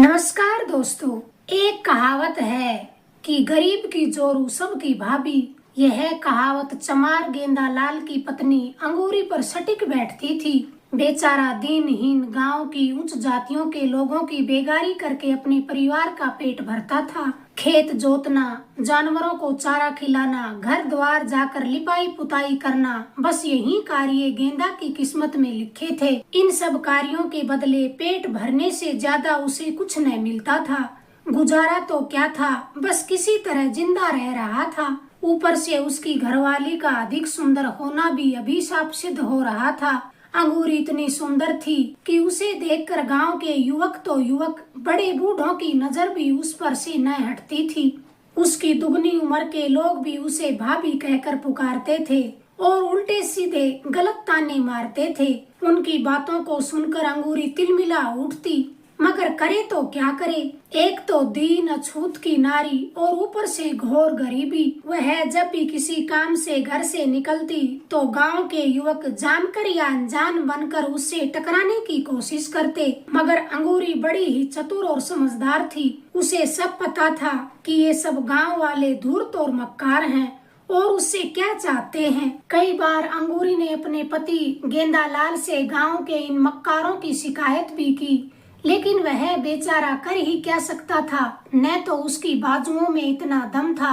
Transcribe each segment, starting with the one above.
नमस्कार दोस्तों। एक कहावत है कि गरीब की जोरू सबकी भाभी। यह कहावत चमार गेंदालाल की पत्नी अंगूरी पर सटीक बैठती थी। बेचारा दीनहीन गांव की उच्च जातियों के लोगों की बेगारी करके अपने परिवार का पेट भरता था। खेत जोतना, जानवरों को चारा खिलाना, घर द्वार जाकर लिपाई पुताई करना, बस यही कार्य गेंदा की किस्मत में लिखे थे। इन सब कार्यों के बदले पेट भरने से ज्यादा उसे कुछ न मिलता था। गुजारा तो क्या था, बस किसी तरह जिंदा रह रहा था। ऊपर से उसकी घरवाली का अधिक सुंदर होना भी अभिशाप सिद्ध हो रहा था। अंगूरी इतनी सुंदर थी कि उसे देखकर गांव के युवक तो युवक, बड़े बूढ़ों की नजर भी उस पर से न हटती थी। उसकी दुगनी उम्र के लोग भी उसे भाभी कहकर पुकारते थे और उल्टे सीधे गलत ताने मारते थे। उनकी बातों को सुनकर अंगूरी तिलमिला उठती, मगर करे तो क्या करे। एक तो दीन अछूत की नारी और ऊपर से घोर गरीबी। वह जब भी किसी काम से घर से निकलती तो गांव के युवक जानकर या अनजान बनकर उससे टकराने की कोशिश करते, मगर अंगूरी बड़ी ही चतुर और समझदार थी। उसे सब पता था कि ये सब गांव वाले धूर्त और मक्कार हैं और उससे क्या चाहते हैं। कई बार अंगूरी ने अपने पति गेंदालाल से गांव के इन मक्कारों की शिकायत भी की, लेकिन वह बेचारा कर ही क्या सकता था। न तो उसकी बाजुओं में इतना दम था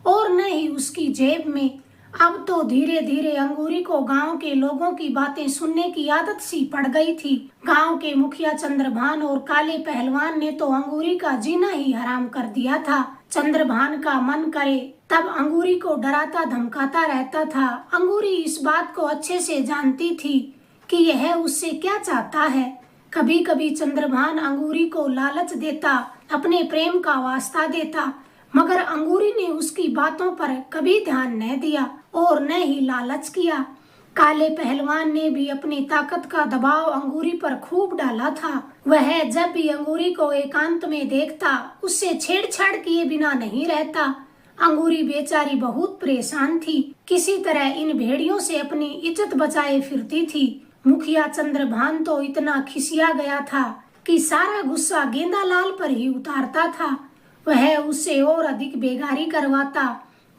और न ही उसकी जेब में। अब तो धीरे धीरे अंगूरी को गांव के लोगों की बातें सुनने की आदत सी पड़ गई थी। गांव के मुखिया चंद्रभान और काले पहलवान ने तो अंगूरी का जीना ही हराम कर दिया था। चंद्रभान का मन करे तब अंगूरी को डराता धमकाता रहता था। अंगूरी इस बात को अच्छे से जानती थी कि यह उससे क्या चाहता है। कभी कभी चंद्रभान अंगूरी को लालच देता, अपने प्रेम का वास्ता देता, मगर अंगूरी ने उसकी बातों पर कभी ध्यान न दिया और न ही लालच किया। काले पहलवान ने भी अपनी ताकत का दबाव अंगूरी पर खूब डाला था। वह जब भी अंगूरी को एकांत में देखता उससे छेड़छाड़ किए बिना नहीं रहता। अंगूरी बेचारी बहुत परेशान थी, किसी तरह इन भेड़ियों से अपनी इज्जत बचाए फिरती थी। मुखिया चंद्रभान तो इतना खिसिया गया था कि सारा गुस्सा गेंदालाल पर ही उतारता था। वह उससे और अधिक बेगारी करवाता।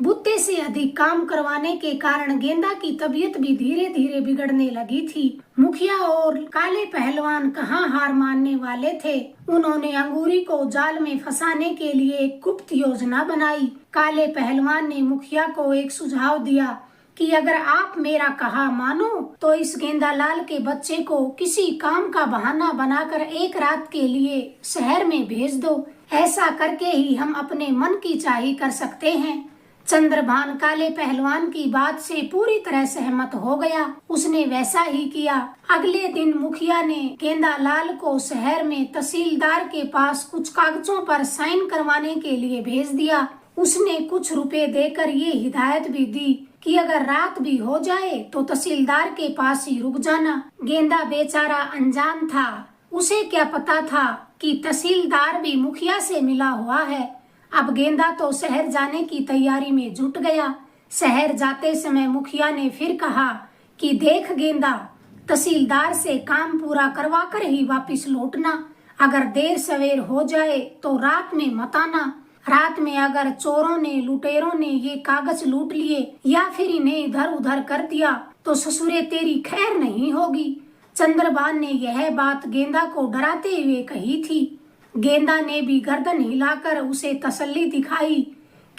बुत्ते से अधिक काम करवाने के कारण गेंदा की तबीयत भी धीरे धीरे बिगड़ने लगी थी। मुखिया और काले पहलवान कहाँ हार मानने वाले थे। उन्होंने अंगूरी को जाल में फंसाने के लिए एक गुप्त योजना बनाई। काले पहलवान ने मुखिया को एक सुझाव दिया कि अगर आप मेरा कहा मानो तो इस गेंदालाल के बच्चे को किसी काम का बहाना बनाकर एक रात के लिए शहर में भेज दो। ऐसा करके ही हम अपने मन की चाही कर सकते हैं। चंद्रभान काले पहलवान की बात से पूरी तरह सहमत हो गया। उसने वैसा ही किया। अगले दिन मुखिया ने गेंदालाल को शहर में तहसीलदार के पास कुछ कागजों पर साइन करवाने के लिए भेज दिया। उसने कुछ रुपए देकर ये हिदायत भी दी कि अगर रात भी हो जाए तो तहसीलदार के पास ही रुक जाना। गेंदा बेचारा अनजान था। उसे क्या पता था कि तहसीलदार भी मुखिया से मिला हुआ है। अब गेंदा तो शहर जाने की तैयारी में जुट गया। शहर जाते समय मुखिया ने फिर कहा कि देख गेंदा, तहसीलदार से काम पूरा करवा कर ही वापिस लौटना। अगर देर सवेर हो जाए तो रात में मत आना। रात में अगर चोरों ने लुटेरों ने ये कागज लूट लिए या फिर इन्हें इधर उधर कर दिया तो ससुरे तेरी खैर नहीं होगी। चंद्रभान ने यह बात गेंदा को डराते हुए कही थी। गेंदा ने भी गर्दन हिलाकर उसे तसल्ली दिखाई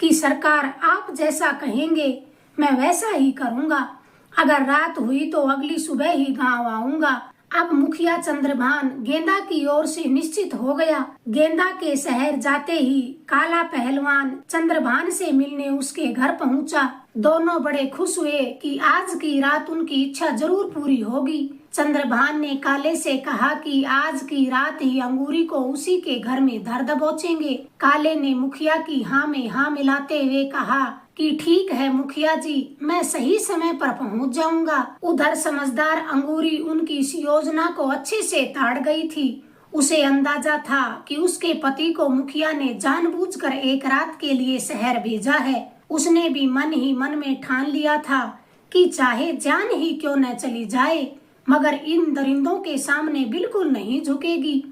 कि सरकार आप जैसा कहेंगे मैं वैसा ही करूँगा। अगर रात हुई तो अगली सुबह ही गाँव आऊँगा। अब मुखिया चंद्रभान गेंदा की ओर से निश्चित हो गया। गेंदा के शहर जाते ही काला पहलवान चंद्रभान से मिलने उसके घर पहुंचा। दोनों बड़े खुश हुए कि आज की रात उनकी इच्छा जरूर पूरी होगी। चंद्रभान ने काले से कहा कि आज की रात ही अंगूरी को उसी के घर में धर दबोचेंगे। काले ने मुखिया की हाँ में हाँ मिलाते हुए कहा कि ठीक है मुखिया जी, मैं सही समय पर पहुंच जाऊंगा। उधर समझदार अंगूरी उनकी इस योजना को अच्छे से ताड़ गई थी। उसे अंदाजा था कि उसके पति को मुखिया ने जानबूझकर एक रात के लिए शहर भेजा है। उसने भी मन ही मन में ठान लिया था कि चाहे जान ही क्यों न चली जाए, मगर इन दरिंदों के सामने बिल्कुल नहीं झुकेगी।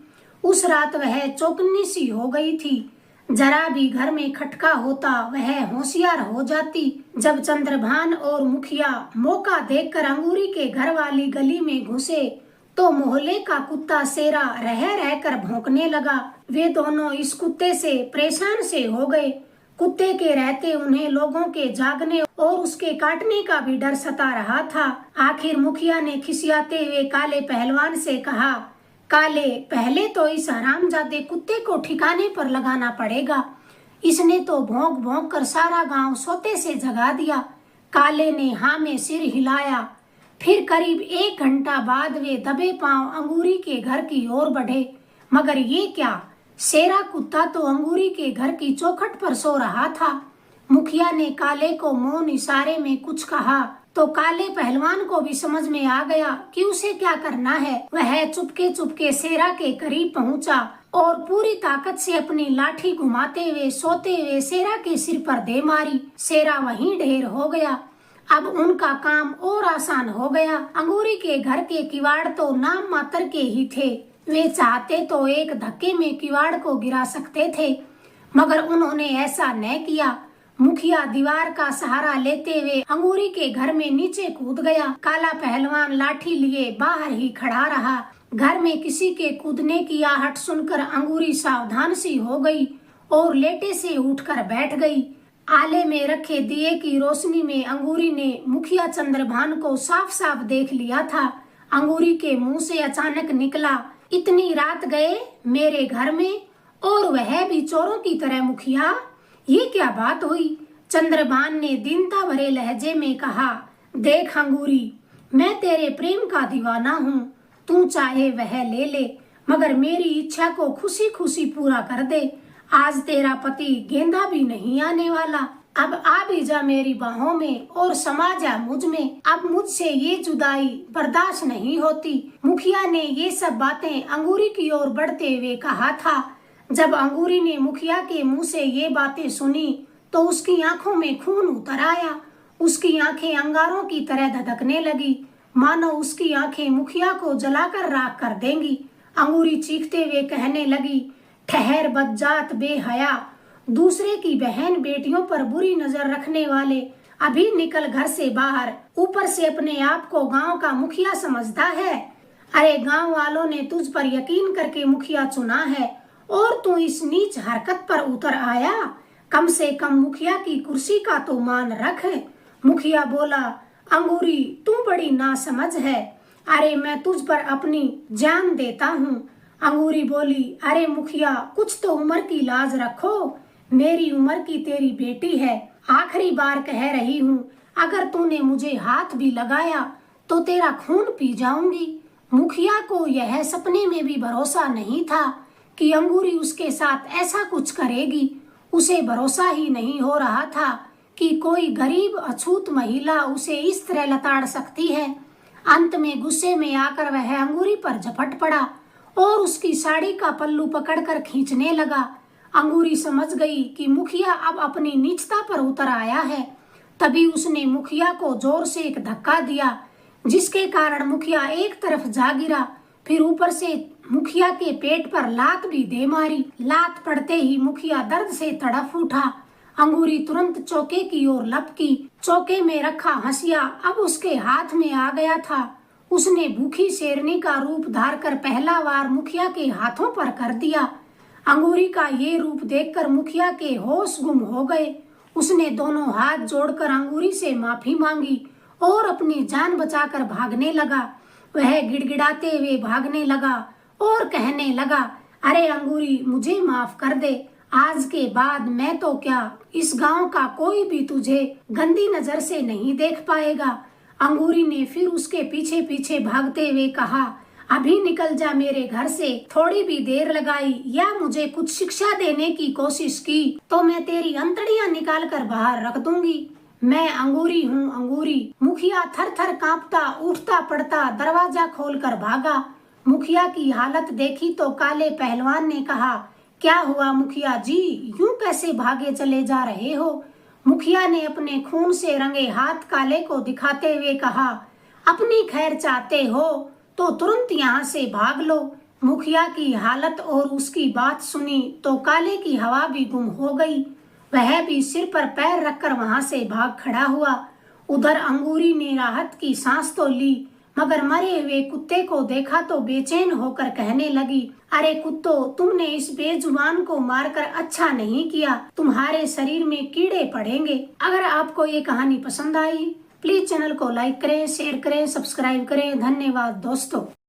उस रात वह चौकन्नी सी हो गई थी। जरा भी घर में खटका होता वह होशियार हो जाती। जब चंद्रभान और मुखिया मौका देखकर अंगूरी के घर वाली गली में घुसे तो मोहल्ले का कुत्ता शेरा रह रहकर भौंकने लगा। वे दोनों इस कुत्ते से परेशान से हो गए। कुत्ते के रहते उन्हें लोगों के जागने और उसके काटने का भी डर सता रहा था। आखिर मुखिया ने खिसियाते हुए काले पहलवान से कहा, काले, पहले तो इस हरामजादे कुत्ते को ठिकाने पर लगाना पड़ेगा। इसने तो भौंक भौंक कर सारा गांव सोते से जगा दिया। काले ने हाँ में सिर हिलाया। फिर करीब 1 घंटा बाद वे दबे पांव अंगूरी के घर की ओर बढ़े। मगर ये क्या, शेरा कुत्ता तो अंगूरी के घर की चौखट पर सो रहा था। मुखिया ने काले को मौन इशारे में कुछ कहा तो काले पहलवान को भी समझ में आ गया कि उसे क्या करना है। वह चुपके चुपके शेरा के करीब पहुंचा और पूरी ताकत से अपनी लाठी घुमाते हुए सोते हुए शेरा के सिर पर दे मारी। शेरा वहीं ढेर हो गया। अब उनका काम और आसान हो गया। अंगूरी के घर के किवाड़ तो नाम मात्र के ही थे। वे चाहते तो एक धक्के में किवाड़ को गिरा सकते थे, मगर उन्होंने ऐसा न किया। मुखिया दीवार का सहारा लेते हुए अंगूरी के घर में नीचे कूद गया। काला पहलवान लाठी लिए बाहर ही खड़ा रहा। घर में किसी के कूदने की आहट सुनकर अंगूरी सावधान सी हो गई और लेटे से उठकर बैठ गई। आले में रखे दिए की रोशनी में अंगूरी ने मुखिया चंद्रभान को साफ साफ देख लिया था। अंगूरी के मुंह से अचानक निकला, इतनी रात गए मेरे घर में, और वह भी चोरों की तरह। मुखिया, ये क्या बात हुई? चंद्रभान ने दीनता भरे लहजे में कहा, देख अंगूरी, मैं तेरे प्रेम का दीवाना हूँ। तू चाहे वह ले ले, मगर मेरी इच्छा को खुशी खुशी पूरा कर दे। आज तेरा पति गेंदा भी नहीं आने वाला। अब आ भी जा मेरी बाहों में और समा जा मुझ में। अब मुझसे ये जुदाई बर्दाश्त नहीं होती। मुखिया ने ये सब बातें अंगूरी की ओर बढ़ते हुए कहा था। जब अंगूरी ने मुखिया के मुंह से ये बातें सुनी तो उसकी आंखों में खून उतर आया। उसकी आंखें अंगारों की तरह धधकने लगी, मानो उसकी आंखें मुखिया को जलाकर राख कर देंगी। अंगूरी चीखते हुए कहने लगी, ठहर बदजात बेहया, दूसरे की बहन बेटियों पर बुरी नजर रखने वाले, अभी निकल घर से बाहर। ऊपर से अपने आप को गांव का मुखिया समझता है। अरे गांव वालों ने तुझ पर यकीन करके मुखिया चुना है और तू इस नीच हरकत पर उतर आया। कम से कम मुखिया की कुर्सी का तो मान रख। मुखिया बोला, अंगूरी तू बड़ी नासमझ है। अरे मैं तुझ पर अपनी जान देता हूँ। अंगूरी बोली, अरे मुखिया कुछ तो उम्र की लाज रखो। मेरी उम्र की तेरी बेटी है। आखिरी बार कह रही हूँ, अगर तूने मुझे हाथ भी लगाया तो तेरा खून पी जाऊंगी। मुखिया को यह सपने में भी भरोसा नहीं था कि अंगूरी उसके साथ ऐसा कुछ करेगी। उसे भरोसा ही नहीं हो रहा था कि कोई गरीब अछूत महिला उसे इस तरह लताड़ सकती है। अंत में गुस्से में आकर वह अंगूरी पर झपट पड़ा और उसकी साड़ी का पल्लू पकड़कर खींचने लगा। अंगूरी समझ गई कि मुखिया अब अपनी नीचता पर उतर आया है। तभी उसने मुखिया को जोर से एक धक्का दिया, जिसके कारण मुखिया एक तरफ जा गिरा। फिर ऊपर से मुखिया के पेट पर लात भी दे मारी। लात पड़ते ही मुखिया दर्द से तड़फ उठा। अंगूरी तुरंत चौके की ओर लपकी। चौके में रखा हंसिया अब उसके हाथ में आ गया था। उसने भूखी शेरनी का रूप धारकर पहला वार मुखिया के हाथों पर कर दिया। अंगूरी का ये रूप देखकर मुखिया के होश गुम हो गए। उसने दोनों हाथ जोड़कर अंगूरी से माफी मांगी और अपनी जान बचाकर भागने लगा। वह गिड़गिड़ाते हुए भागने लगा और कहने लगा, अरे अंगूरी मुझे माफ कर दे। आज के बाद मैं तो क्या, इस गांव का कोई भी तुझे गंदी नजर से नहीं देख पाएगा। अंगूरी ने फिर उसके पीछे पीछे भागते हुए कहा, अभी निकल जा मेरे घर से। थोड़ी भी देर लगाई या मुझे कुछ शिक्षा देने की कोशिश की तो मैं तेरी अंतड़ियां निकाल कर बाहर रख दूंगी। मैं अंगूरी हूँ अंगूरी। मुखिया थर थर कांपता उठता पड़ता दरवाजा खोलकर भागा। मुखिया की हालत देखी तो काले पहलवान ने कहा, क्या हुआ मुखिया जी, यूं कैसे भागे चले जा रहे हो? मुखिया ने अपने खून से रंगे हाथ काले को दिखाते हुए कहा, अपनी खैर चाहते हो तो तुरंत यहाँ से भाग लो। मुखिया की हालत और उसकी बात सुनी तो काले की हवा भी गुम हो गई। वह भी सिर पर पैर रखकर वहां से भाग खड़ा हुआ। उधर अंगूरी ने राहत की सांस तो ली, मगर मरे हुए कुत्ते को देखा तो बेचैन होकर कहने लगी, अरे कुत्तो, तुमने इस बेजुबान को मारकर अच्छा नहीं किया, तुम्हारे शरीर में कीड़े पड़ेंगे। अगर आपको ये कहानी पसंद आई, प्लीज चैनल को लाइक करें, शेयर करें, सब्सक्राइब करें। धन्यवाद दोस्तों।